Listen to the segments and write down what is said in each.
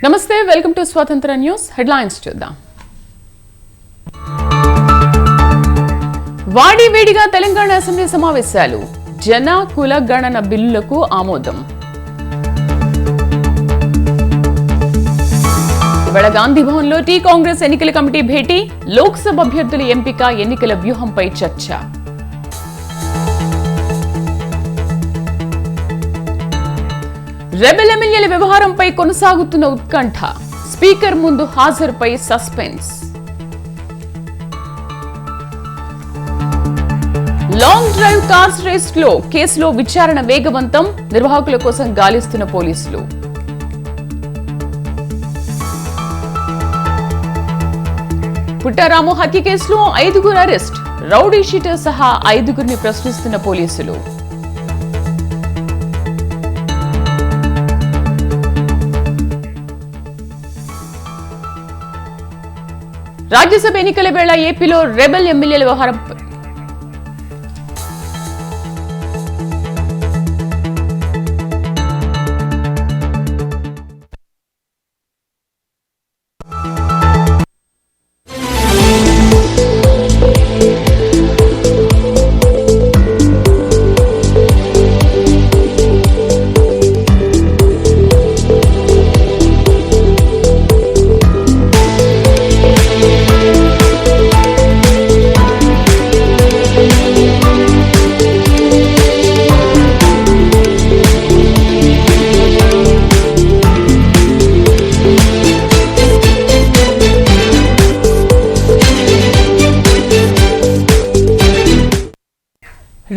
నమస్తే, welcome to స్వతంత్ర news. Headlines చూద్దాం. వాడివేడిగా తెలంగాణ అసెంబ్లీ సమావేశాలు. జన కుల గణన బిల్లులకు ఆమోదం. ఇవాళ గాంధీ భవన్ లో టీ కాంగ్రెస్ ఎన్నికల కమిటీ భేటీ. లోక్సభ అభ్యర్థుల ఎంపిక, ఎన్నికల వ్యూహంపై చర్చ. రెబెల్ ఎమ్మెల్యేల వ్యవహారంపై కొనసాగుతున్న ఉత్కంఠ. స్పీకర్ ముందు హాజరుపై సస్పెన్స్. లాంగ్ డ్రైవ్ కార్స్ రేస్ లో కేసులో విచారణ వేగవంతం. నిర్వాహకుల కోసం గాలిస్తున్న పోలీసులు. పుట్టారాము హత్య కేసులో 5గురు అరెస్ట్. రౌడీ షీటర్ సహా 5గురిని ప్రశ్నిస్తున్న పోలీసులు. రాజ్యసభ ఎన్నికల వేళ ఏపీలో రెబెల్ ఎమ్మెల్యేల వ్యవహారం.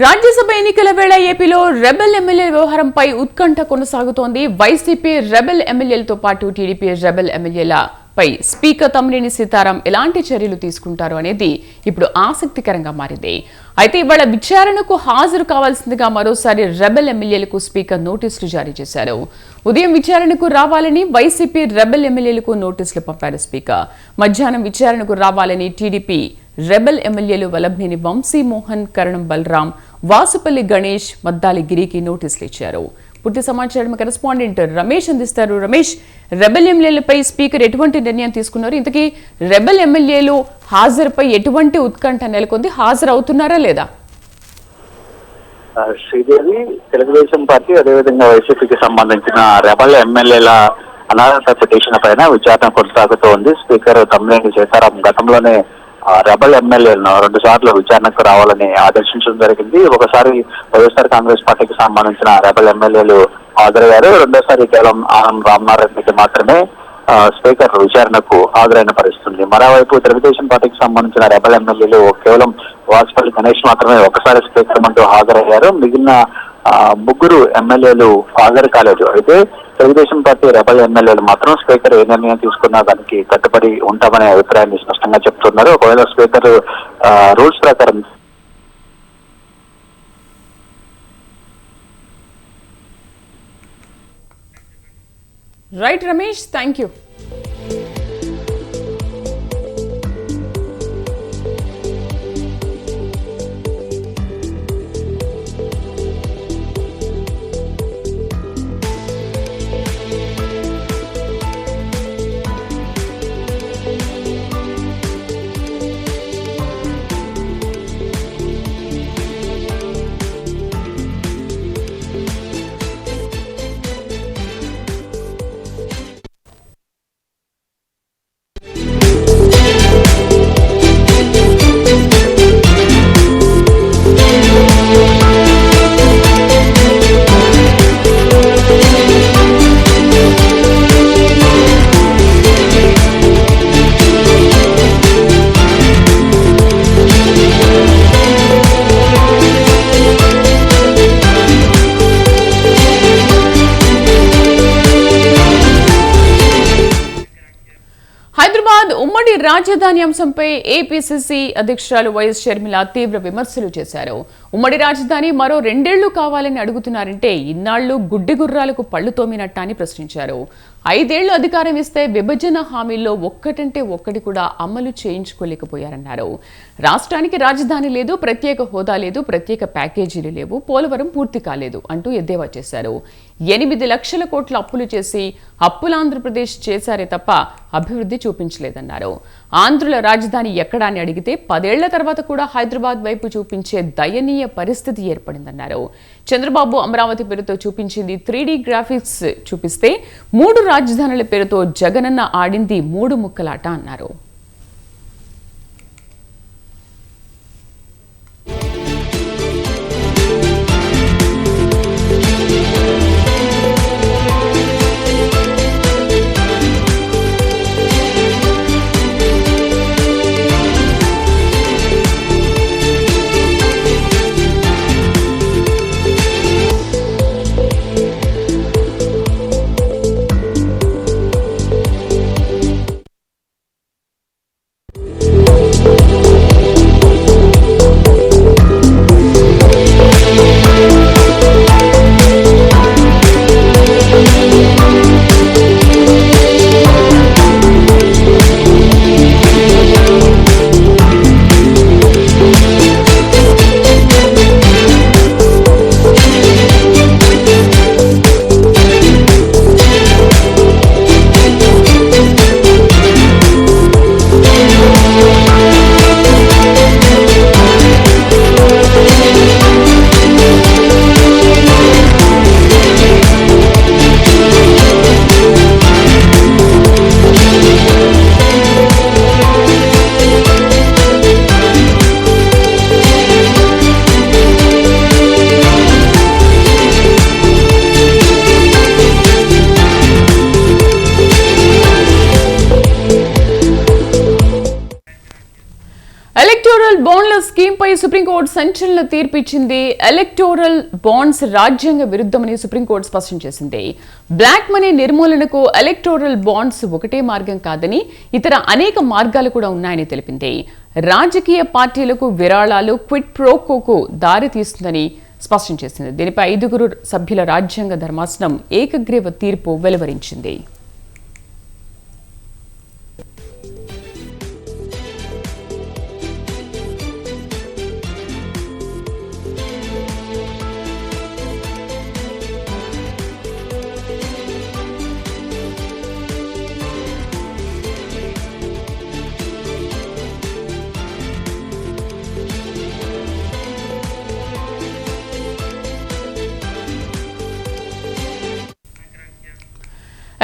రాజ్యసభ ఎన్నికల వేళ ఏపీలో రెబెల్ ఎమ్మెల్యేల వ్యవహారంపై ఉత్కంఠ కొనసాగుతోంది. వైసీపీ రెబెల్ ఎమ్మెల్యేలతో పాటు టీడీపీ రెబెల్ ఎమ్మెల్యేలపై స్పీకర్ తమ్మినేని సీతారాం ఎలాంటి చర్యలు తీసుకుంటారు అనేది ఇప్పుడు ఆసక్తికరంగా మారింది. అయితే ఇవాళ విచారణకు హాజరు కావాల్సిందిగా మరోసారి రెబెల్ ఎమ్మెల్యేలకు స్పీకర్ నోటీసులు జారీ చేశారు. ఉదయం విచారణకు రావాలని వైసీపీ రెబెల్ ఎమ్మెల్యేలకు నోటీసులు పంపారు స్పీకర్. మధ్యాహ్నం విచారణకు రావాలని టీడీపీ రెబెల్ ఎమ్మెల్యేలు వల్లభనేని వంశీ మోహన్, కరణం బలరాం, వాసుపల్లి గణేష్, మద్దాలి గిరికి నోటీసులు ఇచ్చారు. పూర్తి సమాచారం కరెస్పాండెంట్ రమేష్ అందిస్తారు. రమేష్, రెబెల్ ఎమ్మెల్యేలపై స్పీకర్ ఎటువంటి నిర్ణయం తీసుకున్నారు? ఇంతకీ రెబెల్ ఎమ్మెల్యేలు హాజరుపై ఎటువంటి ఉత్కంఠ నెలకొంది? హాజరవుతున్నారా లేదా? శ్రీదేవి, తెలుగుదేశం పార్టీ అదేవిధంగా వైసీపీకి సంబంధించిన రెబెల్ ఎమ్మెల్యేల అనర్హత పిటిషన్ పైన విచారణ కొనసాగుతూ ఉంది. స్పీకర్ తమ్మినేని సీతారాం గతంలోనే రెబెల్ ఎమ్మెల్యేలను 2 సార్లు విచారణకు రావాలని ఆదేశించడం జరిగింది. ఒకసారి వైఎస్ఆర్ కాంగ్రెస్ పార్టీకి సంబంధించిన రెబెల్ ఎమ్మెల్యేలు హాజరయ్యారు. రెండోసారి కేవలం ఆనం రామనారాయణ రెడ్డి మాత్రమే స్పీకర్ విచారణకు హాజరైన పరిస్థితుంది. మరోవైపు తెలుగుదేశం పార్టీకి సంబంధించిన రెబెల్ ఎమ్మెల్యేలు కేవలం వాసుపల్లి గణేష్ మాత్రమే ఒకసారి స్పీకర్ ముందు హాజరయ్యారు. మిగిలిన 3 ఎమ్మెల్యేలు హాజరు కాలేదు. అయితే తెలుగుదేశం పార్టీ రెబెల్ ఎమ్మెల్యేలు మాత్రం స్పీకర్ ఏ నిర్ణయం తీసుకున్నా దానికి కట్టుబడి ఉంటామనే అభిప్రాయాన్ని స్పష్టంగా చెప్తున్నారు. ఒకవేళ స్పీకర్ రూల్స్ ప్రకారం రైట్ రమేష్, థ్యాంక్ యూ. ఉమ్మడి రాజధాని అంశంపై ఏపీసీసీ అధ్యక్షురాలు వైఎస్ షర్మిల తీవ్ర విమర్శలు చేశారు. ఉమ్మడి రాజధాని మరో 2 ఏళ్లు కావాలని అడుగుతున్నారంటే ఇన్నాళ్లు గుడ్డి గుర్రాలకు పళ్ళు తోమినట్టా అని ప్రశ్నించారు. 5 ఏళ్లు అధికారం ఇస్తే విభజన హామీల్లో ఒక్కటంటే ఒక్కటి కూడా అమలు చేయించుకోలేకపోయారన్నారు. రాష్ట్రానికి రాజధాని లేదు, ప్రత్యేక హోదా లేదు, ప్రత్యేక ప్యాకేజీలు లేవు, పోలవరం పూర్తి కాలేదు అంటూ ఎద్దేవా చేశారు. 8 లక్షల కోట్ల అప్పులు చేసి అప్పులాంధ్రప్రదేశ్ చేశారే తప్ప అభివృద్ధి చూపించలేదన్నారు. ఆంధ్రుల రాజధాని ఎక్కడా అని అడిగితే 10 ఏళ్ల తర్వాత కూడా హైదరాబాద్ వైపు చూపించే దయనీయ పరిస్థితి ఏర్పడిందన్నారు. చంద్రబాబు అమరావతి పేరుతో చూపించింది 3D గ్రాఫిక్స్ చూపిస్తే 3 రాజధానుల పేరుతో జగనన్న ఆడింది 3 ముక్కలాట అన్నారు. ఎలక్టోరల్ బాండ్ల స్కీమ్ పై సుప్రీంకోర్టు సంచలన తీర్పు ఇచ్చింది. ఎలక్టోరల్ బాండ్స్ రాజ్యాంగ విరుద్ధమని సుప్రీంకోర్టు స్పష్టం చేసింది. బ్లాక్ మనీ నిర్మూలనకు ఎలక్టోరల్ బాండ్స్ ఒకటే మార్గం కాదని ఇతర అనేక మార్గాలు కూడా ఉన్నాయని తెలిపింది. రాజకీయ పార్టీలకు విరాళాలు క్విడ్ ప్రోకోకు దారి తీస్తుందని స్పష్టం చేసింది. దీనిపై 5 సభ్యుల రాజ్యాంగ ధర్మాసనం ఏకగ్రీవ తీర్పు వెలువరించింది.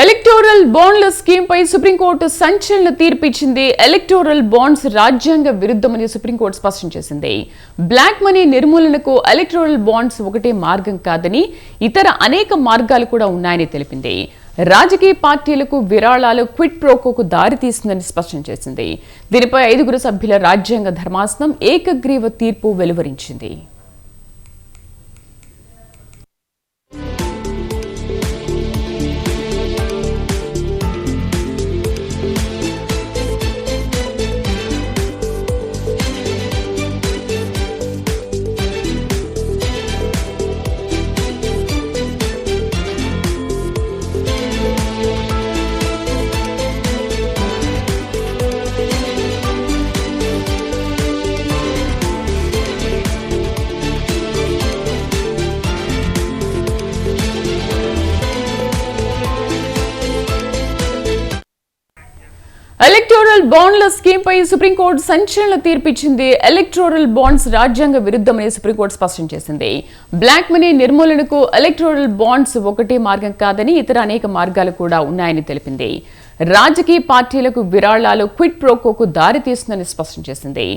ఎలక్టోరల్ బాండ్ల స్కీమ్ పై సుప్రీంకోర్టు సంచలన తీర్పు ఇచ్చింది. ఎలక్టోరల్ బాండ్స్ రాజ్యాంగ విరుద్ధమని సుప్రీంకోర్టు స్పష్టం చేసింది. బ్లాక్ మనీ నిర్మూలనకు ఎలక్టోరల్ బాండ్స్ ఒకటే మార్గం కాదని ఇతర అనేక మార్గాలు కూడా ఉన్నాయని తెలిపింది. రాజకీయ పార్టీలకు విరాళాలు క్విడ్ ప్రోకోకు దారి తీస్తుందని స్పష్టం చేసింది. దీనిపై 5 సభ్యుల రాజ్యాంగ ధర్మాసనం ఏకగ్రీవ తీర్పు వెలువరించింది. ఎలక్టోరల్ బాండ్ల స్కీమ్ పై సుప్రీంకోర్టు సంచలన తీర్పు ఇచ్చింది. ఎలక్టోరల్ బాండ్స్ రాజ్యాంగ విరుద్ధమని సుప్రీంకోర్టు స్పష్టం చేసింది. బ్లాక్ మనీ నిర్మూలనకు ఎలక్టోరల్ బాండ్స్ ఒకటే మార్గం కాదని ఇతర అనేక మార్గాలు కూడా ఉన్నాయని తెలిపింది. రాజకీయ పార్టీలకు విరాళాలు క్విడ్ ప్రోకోకు దారి తీస్తుందని స్పష్టం చేసింది.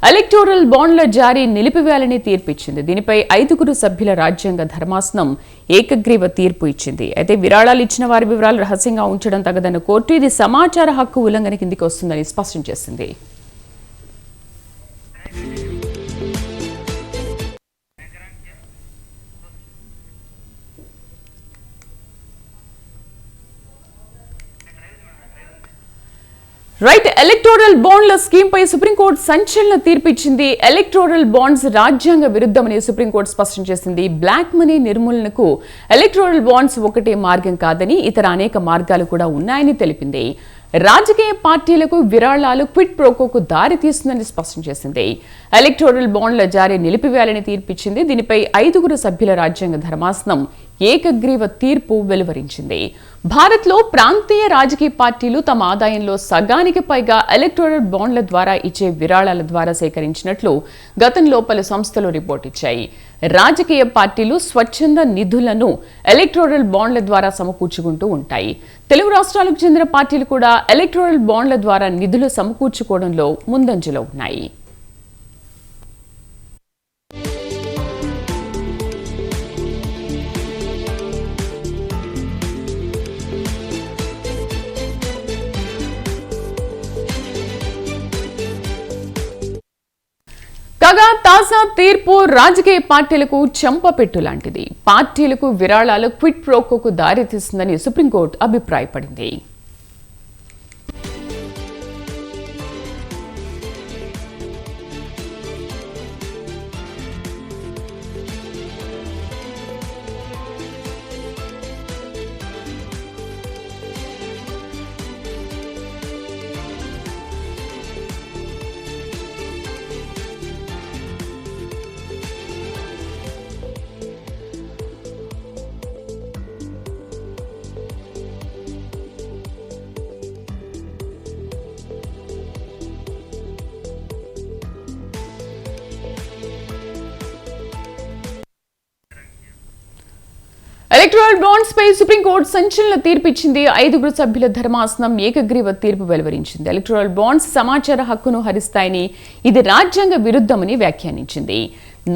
ఎలక్టోరల్ బాండ్ల జారీ నిలిపివేయాలని తీర్పు ఇచ్చింది. దీనిపై 5 సభ్యుల రాజ్యాంగ ధర్మాసనం ఏకగ్రీవ తీర్పు ఇచ్చింది. అయితే విరాళాలు ఇచ్చిన వారి వివరాలు రహస్యంగా ఉంచడం తగదన్న కోర్టు ఇది సమాచార హక్కు ఉల్లంఘన కిందికి వస్తుందని స్పష్టం చేసింది. రైట్, ఎలక్టోరల్ బాండ్ల స్కీమ్ పై సుప్రీంకోర్టు సంచలన తీర్పు ఇచ్చింది. ఎలక్టోరల్ బాండ్స్ రాజ్యాంగ విరుద్ధమని సుప్రీంకోర్టు స్పష్టం చేసింది. బ్లాక్ మనీ నిర్మూలనకు ఎలక్టోరల్ బాండ్స్ ఒకటే మార్గం కాదని ఇతర అనేక మార్గాలు కూడా ఉన్నాయని తెలిపింది. రాజకీయ పార్టీలకు విరాళాలు క్విడ్ ప్రోకోకు దారి తీస్తుందని స్పష్టం చేసింది. ఎలక్టోరల్ బాండ్ల జారీ నిలిపివేయాలని తీర్పిచ్చింది. దీనిపై 5 సభ్యుల రాజ్యాంగ ధర్మాసనం ఏకగ్రీవ తీర్పు వెలువరించింది. భారత్లో ప్రాంతీయ రాజకీయ పార్టీలు తమ ఆదాయంలో సగానికి పైగా ఎలక్టోరల్ బాండ్ల ద్వారా ఇచ్చే విరాళాల ద్వారా సేకరించినట్లు గతంలో పలు సంస్థలు రిపోర్ట్ ఇచ్చాయి. రాజకీయ పార్టీలు స్వచ్ఛంద నిధులను ఎలక్టోరల్ బాండ్ల ద్వారా సమకూర్చుకుంటూ ఉంటాయి. తెలుగు రాష్ట్రాలకు చెందిన పార్టీలు కూడా ఎలక్టోరల్ బాండ్ల ద్వారా నిధులు సమకూర్చుకోవడంలో ముందంజలో ఉన్నాయి. కాగా తాజా తీర్పు రాజకీయ పార్టీలకు చెంపపెట్టు లాంటిది. పార్టీలకు విరాళాలు క్విడ్ ప్రోకోకు దారితీస్తుందని సుప్రీంకోర్టు అభిప్రాయపడింది. ఎలక్టోరల్ బాండ్స్ పై సుప్రీంకోర్టు సంచలన తీర్పు ఇచ్చింది. 5 సభ్యుల ధర్మాసనం ఏకగ్రీవ తీర్పు వెలువరించింది. ఎలక్టోరల్ బాండ్స్ సమాచార హక్కును హరిస్తాయని, ఇది రాజ్యాంగ విరుద్ధమని వ్యాఖ్యానించింది.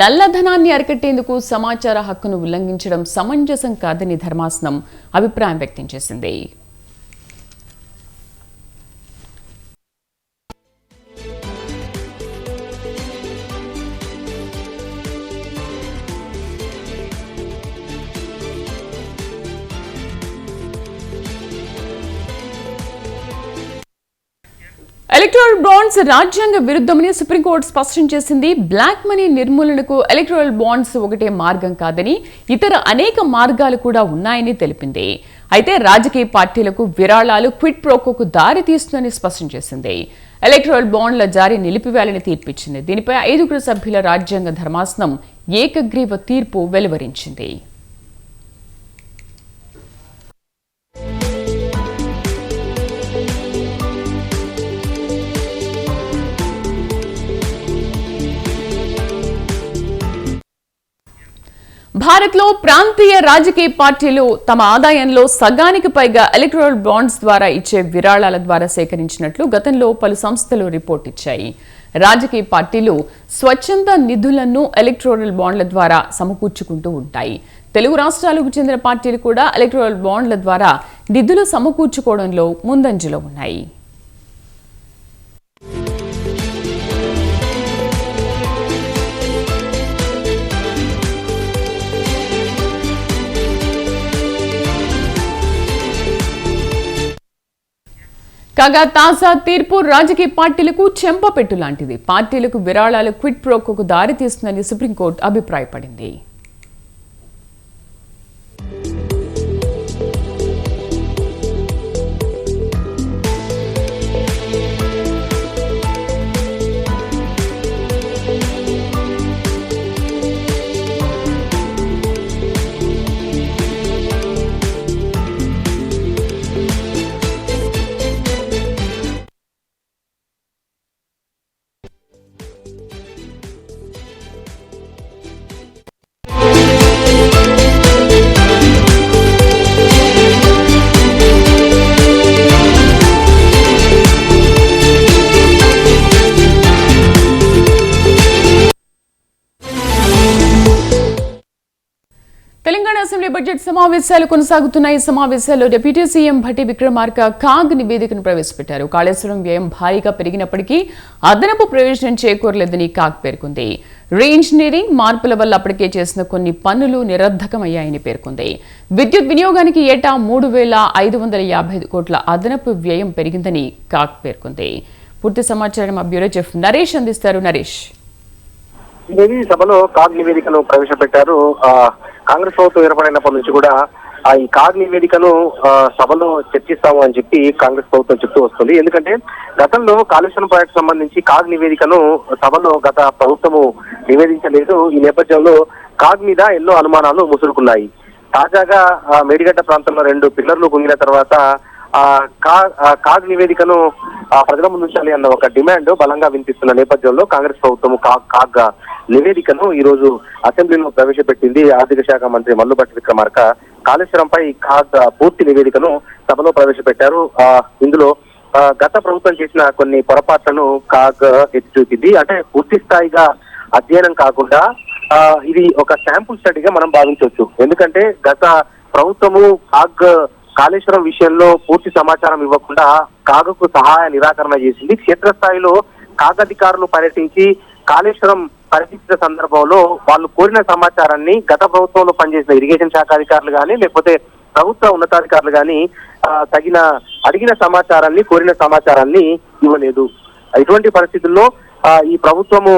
నల్లధనాన్ని అరికట్టేందుకు సమాచార హక్కును ఉల్లంఘించడం సమంజసం కాదని ధర్మాసనం అభిప్రాయం వ్యక్తం చేసింది. ఎలక్టోరల్ బాండ్స్ రాజ్యాంగ విరుద్ధమని సుప్రీంకోర్టు స్పష్టం చేసింది. బ్లాక్ మనీ నిర్మూలనకు ఎలక్టోరల్ బాండ్స్ ఒకటే మార్గం కాదని ఇతర అనేక మార్గాలు కూడా ఉన్నాయని తెలిపింది. అయితే రాజకీయ పార్టీలకు విరాళాలు క్విడ్ ప్రోకోకు దారి తీస్తుందని స్పష్టం చేసింది. ఎలక్టోరల్ బాండ్ల జారీ నిలిపివేయాలని తీర్పిచ్చింది. దీనిపై 5 సభ్యుల రాజ్యాంగ ధర్మాసనం ఏకగ్రీవ తీర్పు వెలువరించింది. భారత్లో ప్రాంతీయ రాజకీయ పార్టీలు తమ ఆదాయంలో సగానికి పైగా ఎలక్టోరల్ బాండ్స్ ద్వారా ఇచ్చే విరాళాల ద్వారా సేకరించినట్లు గతంలో పలు సంస్థలు రిపోర్ట్ ఇచ్చాయి. రాజకీయ పార్టీలు స్వచ్ఛంద నిధులను ఎలక్టోరల్ బాండ్ల ద్వారా సమకూర్చుకుంటూ ఉంటాయి. తెలుగు రాష్ట్రాలకు చెందిన పార్టీలు కూడా ఎలక్టోరల్ బాండ్ల ద్వారా నిధులు సమకూర్చుకోవడంలో ముందంజలో ఉన్నాయి. కాగా తాజా తీర్పు రాజకీయ పార్టీలకు చెంపపెట్టు లాంటిది. పార్టీలకు విరాళాలు క్విడ్ ప్రోకోకు దారి తీస్తుందని సుప్రీంకోర్టు అభిప్రాయపడింది. తెలంగాణ అసెంబ్లీ బడ్జెట్ సమావేశాలు కొనసాగుతున్నాయి. సమావేశాల్లో deputy CM Bhatti Vikramarka CAG నివేదికను ప్రవేశపెట్టారు. కాళేశ్వరం వ్యయం భారీగా పెరిగినప్పటికీ అదనపు ప్రయోజనం చేకూరలేదని కాగ్ పేర్కొంది. రీఇంజనీరింగ్ మార్పుల వల్ల అప్పటికే చేసిన కొన్ని పనులు నిరర్ధకమయ్యాయని పేర్కొంది. విద్యుత్ వినియోగానికి ఏటా 3,550 కోట్ల అదనపు వ్యయం పెరిగిందని కాగ్ పేర్కొంది. పూర్తి సమాచారం మా బ్యూరో చీఫ్ నరేష్ అందిస్తారు. నరేష్, సభలో కాగ్ నివేదికను ప్రవేశపెట్టారు. కాంగ్రెస్ ప్రభుత్వం ఏర్పడినప్పటి నుంచి కూడా ఈ కాగ్ నివేదికను సభలో చర్చిస్తాము అని చెప్పి కాంగ్రెస్ ప్రభుత్వం చెప్తూ వస్తుంది. ఎందుకంటే గతంలో కాళేశ్వరం ప్రాజెక్టు సంబంధించి కాగ్ నివేదికను సభలో గత ప్రభుత్వము నివేదించలేదు. ఈ నేపథ్యంలో కాగ్ మీద ఎన్నో అనుమానాలు ముసురుకున్నాయి. తాజాగా మేడిగడ్డ ప్రాంతంలో 2 పిల్లర్లు కుంగిన తర్వాత కాగ్ నివేదికను ప్రజల ముందు ఉంచాలి అన్న ఒక డిమాండ్ బలంగా వినిపిస్తున్న నేపథ్యంలో కాంగ్రెస్ ప్రభుత్వం కాగ్ నివేదికను ఈ రోజు అసెంబ్లీలో ప్రవేశపెట్టింది. ఆర్థిక శాఖ మంత్రి మల్లుభట్టి విక్రమార్క కాళేశ్వరంపై కాగ్ పూర్తి నివేదికను సభలో ప్రవేశపెట్టారు. ఇందులో గత ప్రభుత్వం చేసిన కొన్ని పొరపాట్లను కాగ్ ఎత్తి చూపింది. అంటే పూర్తి స్థాయిగా అధ్యయనం కాకుండా ఇది ఒక శాంపుల్ స్టడీగా మనం భావించవచ్చు. ఎందుకంటే గత ప్రభుత్వము కాళేశ్వరం విషయంలో పూర్తి సమాచారం ఇవ్వకుండా కాగుకు సహాయ నిరాకరణ చేసింది. క్షేత్రస్థాయిలో కాగ్ అధికారులు పర్యటించి కాళేశ్వరం పరిస్థితుల సందర్భంలో వాళ్ళు కోరిన సమాచారాన్ని గత ప్రభుత్వంలో పనిచేసిన ఇరిగేషన్ శాఖ అధికారులు కానీ లేకపోతే ప్రభుత్వ ఉన్నతాధికారులు కానీ అడిగిన సమాచారాన్ని కోరిన సమాచారాన్ని ఇవ్వలేదు. ఇటువంటి పరిస్థితుల్లో ఈ ప్రభుత్వము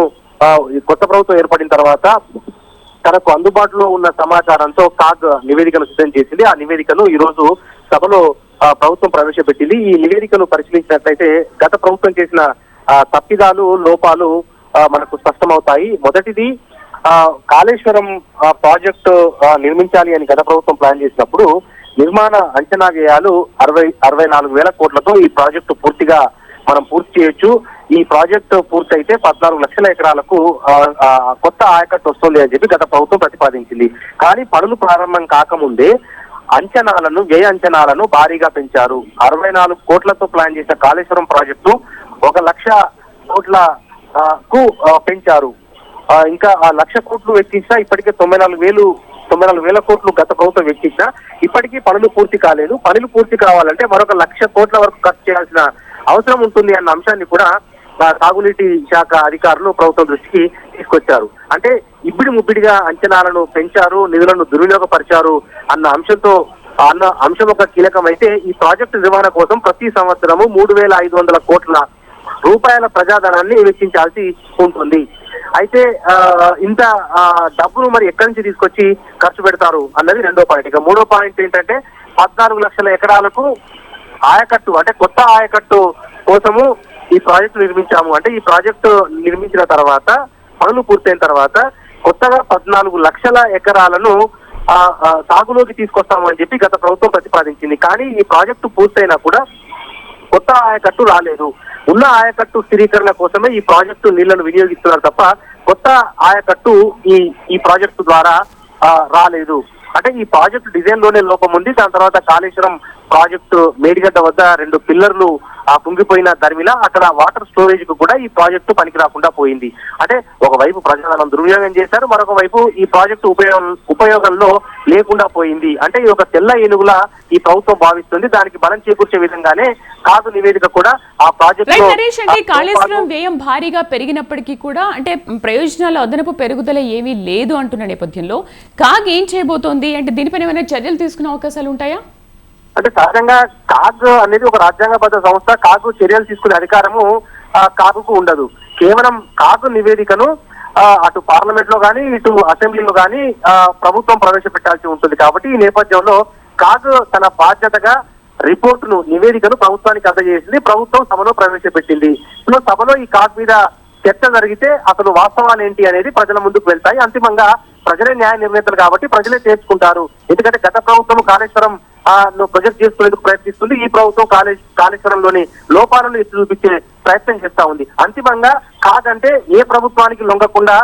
కొత్త ప్రభుత్వం ఏర్పడిన తర్వాత తనకు అందుబాటులో ఉన్న సమాచారంతో కాగ్ నివేదికను సిద్ధం చేసింది. ఆ నివేదికను ఈ రోజు సభలో ప్రభుత్వం ప్రవేశపెట్టింది. ఈ నివేదికను పరిశీలించినట్లయితే గత ప్రభుత్వం చేసిన తప్పిదాలు లోపాలు మనకు స్పష్టమవుతాయి. మొదటిది, కాళేశ్వరం ప్రాజెక్టు నిర్మించాలి అని గత ప్రభుత్వం ప్లాన్ చేసినప్పుడు నిర్మాణ అంచనా వ్యయాలు 64,000 కోట్లతో ఈ ప్రాజెక్టు పూర్తిగా మనం పూర్తి చేయొచ్చు. ఈ ప్రాజెక్టు పూర్తయితే 14 లక్షల ఎకరాలకు కొత్త ఆయకట్టు వస్తుంది అని చెప్పి గత ప్రభుత్వం ప్రతిపాదించింది. కానీ పనులు ప్రారంభం కాకముందే వ్యయ అంచనాలను భారీగా పెంచారు. 64 కోట్లతో ప్లాన్ చేసిన కాళేశ్వరం ప్రాజెక్టు 1 లక్ష కోట్లకు పెంచారు. ఇంకా ఆ 1,00,000 కోట్లు వెచ్చించినా ఇప్పటికే 94,000 కోట్లు గత ప్రభుత్వం వెచ్చించినా ఇప్పటికీ పనులు పూర్తి కాలేదు. పనులు పూర్తి కావాలంటే మరొక 1,00,000 కోట్ల వరకు ఖర్చు చేయాల్సిన అవసరం ఉంటుంది అన్న అంశాన్ని కూడా తాగునీటి శాఖ అధికారులు ప్రభుత్వం దృష్టికి తీసుకొచ్చారు. అంటే ముబ్బిడిగా అంచనాలను పెంచారు, నిధులను దుర్వినియోగపరిచారు అన్న అంశం ఒక కీలకమైతే ఈ ప్రాజెక్టు నిర్వహణ కోసం ప్రతి సంవత్సరము 3,500 కోట్ల రూపాయల ప్రజాధనాన్ని వెచ్చించాల్సి ఉంటుంది. అయితే ఇంత డబ్బును మరి ఎక్కడి నుంచి తీసుకొచ్చి ఖర్చు పెడతారు అన్నది రెండో పాయింట్. ఇక మూడో పాయింట్ ఏంటంటే 14 లక్షల ఎకరాలకు ఆయకట్టు అంటే కొత్త ఆయకట్టు కోసము ఈ ప్రాజెక్టు నిర్మించాము. అంటే ఈ ప్రాజెక్టు నిర్మించిన తర్వాత పనులు పూర్తయిన తర్వాత కొత్తగా 14 లక్షల ఎకరాలను సాగులోకి తీసుకొస్తాము అని చెప్పి గత ప్రభుత్వం ప్రతిపాదించింది. కానీ ఈ ప్రాజెక్టు పూర్తయినా కూడా కొత్త ఆయకట్టు రాలేదు. ఉన్న ఆయకట్టు స్థిరీకరణ కోసమే ఈ ప్రాజెక్టు నీళ్లను వినియోగిస్తున్నారు తప్ప కొత్త ఆయకట్టు ఈ ప్రాజెక్టు ద్వారా రాలేదు. అంటే ఈ ప్రాజెక్టు డిజైన్ లోనే లోపం ఉంది. దాని తర్వాత కాళేశ్వరం ప్రాజెక్టు మేడిగడ్డ వద్ద 2 పిల్లర్లు కుంగిపోయిన దరిమిలా అక్కడ వాటర్ స్టోరేజ్ కు కూడా ఈ ప్రాజెక్టు పనికి రాకుండా పోయింది. అంటే ఒకవైపు ప్రజాధనం దుర్వినియోగం చేశారు, మరొక వైపు ఈ ప్రాజెక్టు ఉపయోగంలో లేకుండా పోయింది. అంటే ఈ ఒక తెల్ల ఏనుగులా ఈ ప్రభుత్వం భావిస్తుంది. దానికి బలం చేకూర్చే విధంగానే కాగ్ నివేదిక కూడా ఆ ప్రాజెక్టు కాళేశ్వరం వ్యయం భారీగా పెరిగినప్పటికీ కూడా అంటే ప్రయోజనాలు అదనపు పెరుగుదల ఏమీ లేదు అంటున్న నేపథ్యంలో కాగ్ ఏం చేయబోతోంది అంటే దీనిపైన ఏమైనా చర్యలు తీసుకునే అవకాశాలు ఉంటాయా? అంటే సహజంగా కాగ్ అనేది ఒక రాజ్యాంగబద్ధ సంస్థ. కాగ్ చర్యలు తీసుకునే అధికారము కాగుకు ఉండదు. కేవలం కాగ్ నివేదికను అటు పార్లమెంట్ లో కానీ ఇటు అసెంబ్లీలో కానీ ప్రభుత్వం ప్రవేశపెట్టాల్సి ఉంటుంది. కాబట్టి ఈ నేపథ్యంలో కాగ్ తన బాధ్యతగా రిపోర్టును నివేదికను ప్రభుత్వానికి అందజేసింది. ప్రభుత్వం సభలో ప్రవేశపెట్టింది. సభలో ఈ కాగ్ మీద చర్చ జరిగితే అసలు వాస్తవాలు ఏంటి అనేది ప్రజల ముందుకు వెళ్తాయి. అంతిమంగా ప్రజలే న్యాయ నిర్ణేతలు కాబట్టి ప్రజలే తేల్చుకుంటారు. ఎందుకంటే గత ప్రభుత్వం కాళేశ్వరం ప్రొజెక్ట్ చేసుకునేందుకు ప్రయత్నిస్తుంది. ఈ ప్రభుత్వం కాళేశ్వరంలోని లోపాలను ఎత్తి చూపించే ప్రయత్నం చేస్తా ఉంది. అంతిమంగా కాగ్ అంటే ఏ ప్రభుత్వానికి లొంగకుండా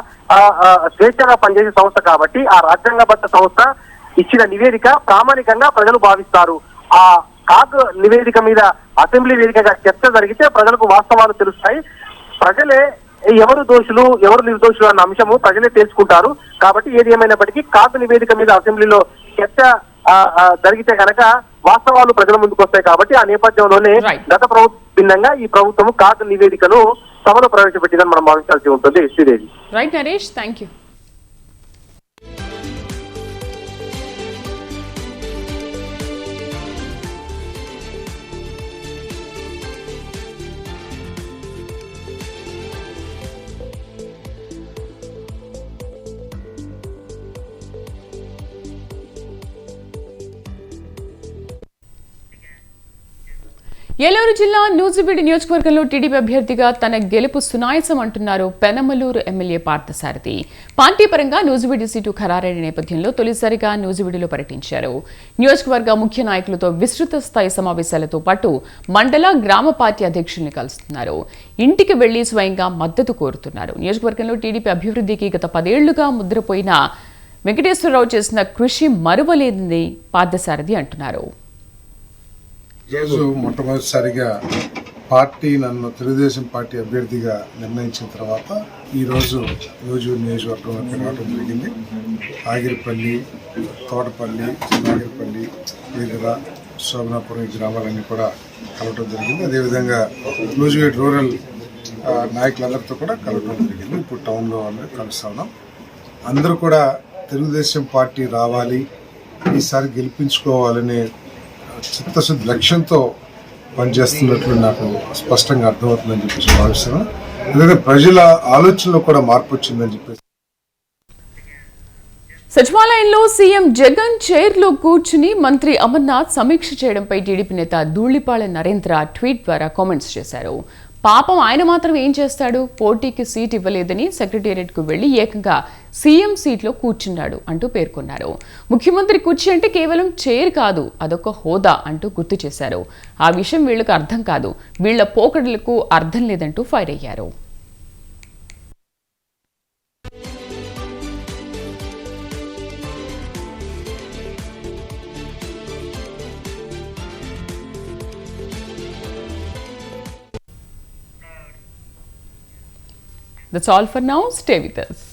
స్వేచ్ఛగా పనిచేసే సంస్థ కాబట్టి ఆ రాజ్యాంగబద్ధ సంస్థ ఇచ్చిన నివేదిక ప్రామాణికంగా ప్రజలు భావిస్తారు. ఆ కాగ్ నివేదిక మీద అసెంబ్లీ వేదికగా చర్చ జరిగితే ప్రజలకు వాస్తవాలు తెలుస్తాయి. ప్రజలే ఎవరు దోషులు ఎవరు నిర్దోషులు అన్న అంశము ప్రజలే తెలుసుకుంటారు. కాబట్టి ఏది ఏమైనప్పటికీ కాగ్ నివేదిక మీద అసెంబ్లీలో చర్చ జరిగితే కనుక వాస్తవాలు ప్రజల ముందుకు వస్తాయి. కాబట్టి ఆ నేపథ్యంలోనే గత ప్రభుత్వం భిన్నంగా ఈ ప్రభుత్వం కాగ్ నివేదికను సభలో ప్రవేశపెట్టిందని మనం భావించాల్సి ఉంటుంది. Sridevi. Right Naresh, thank you. Eluru జిల్లా నూజివీడు నియోజకవర్గంలో టీడీపీ అభ్యర్థిగా తన గెలుపు సునాయసం అంటున్నారు పెనమలూరు ఎమ్మెల్యే పార్థసారథి. పార్టీ పరంగా నూజివీడు సీటు ఖరారైన నేపథ్యంలో తొలిసారిగా నూజివీడులో పర్యటించారు. నియోజకవర్గ ముఖ్య నాయకులతో విస్తృత స్థాయి సమావేశాలతో పాటు మండల, గ్రామ పార్టీ అధ్యక్షుల్ని కలుస్తున్నారు. ఇంటికి వెళ్లి స్వయంగా మద్దతు కోరుతున్నారు. నియోజకవర్గంలో టీడీపీ అభివృద్ధికి గత 10 ఏళ్లుగా ముద్రపోయిన వెంకటేశ్వరరావు చేసిన కృషి మరువలేదని పార్థసారథి అంటున్నారు. ఈరోజు మొట్టమొదటిసారిగా పార్టీ నన్ను తెలుగుదేశం పార్టీ అభ్యర్థిగా నిర్ణయించిన తర్వాత ఈరోజు నూజివీడు నియోజకవర్గంలోకి రావడం జరిగింది. ఆగిరిపల్లి, తోటపల్లి, చిన్నాగిరిపల్లి, ఈగర, శోభనాపురం ఈ గ్రామాలన్నీ కూడా కలవడం జరిగింది. అదేవిధంగా నూజివీడు రూరల్ నాయకులందరితో కూడా కలవడం జరిగింది. ఇప్పుడు టౌన్లో అందరూ కలుస్తా ఉన్నాం. అందరూ కూడా తెలుగుదేశం పార్టీ రావాలి, ఈసారి గెలిపించుకోవాలనే చిత్తశుద్ధి లక్ష్యంతో పనిచేస్తున్నట్లు నాకు స్పష్టంగా అర్థమవుతుందని చెప్పేసి భావిస్తున్నాను. ఎందుకంటే ప్రజల ఆలోచనలో కూడా మార్పు వచ్చిందని చెప్పేసి. సచివాలయంలో సీఎం జగన్ చైర్లో కూర్చుని మంత్రి అమర్నాథ్ సమీక్ష చేయడంపై టీడీపీ నేత ధూళిపాళ నరేంద్ర ట్వీట్ ద్వారా కామెంట్స్ చేశారు. పాపం ఆయన మాత్రం ఏం చేస్తాడు, పోటీకి సీట్ ఇవ్వలేదని సెక్రటేరియట్కు వెళ్లి ఏకంగా సీఎం సీట్లో కూర్చున్నాడు అంటూ పేర్కొన్నారు. ముఖ్యమంత్రి కుర్చీ అంటే కేవలం చైర్ కాదు, అదొక హోదా అంటూ గుర్తు చేశారు. ఆ విషయం వీళ్లకు అర్థం కాదు, వీళ్ల పోకడలకు అర్థం లేదంటూ ఫైర్ అయ్యారు. That's all for now. Stay with us.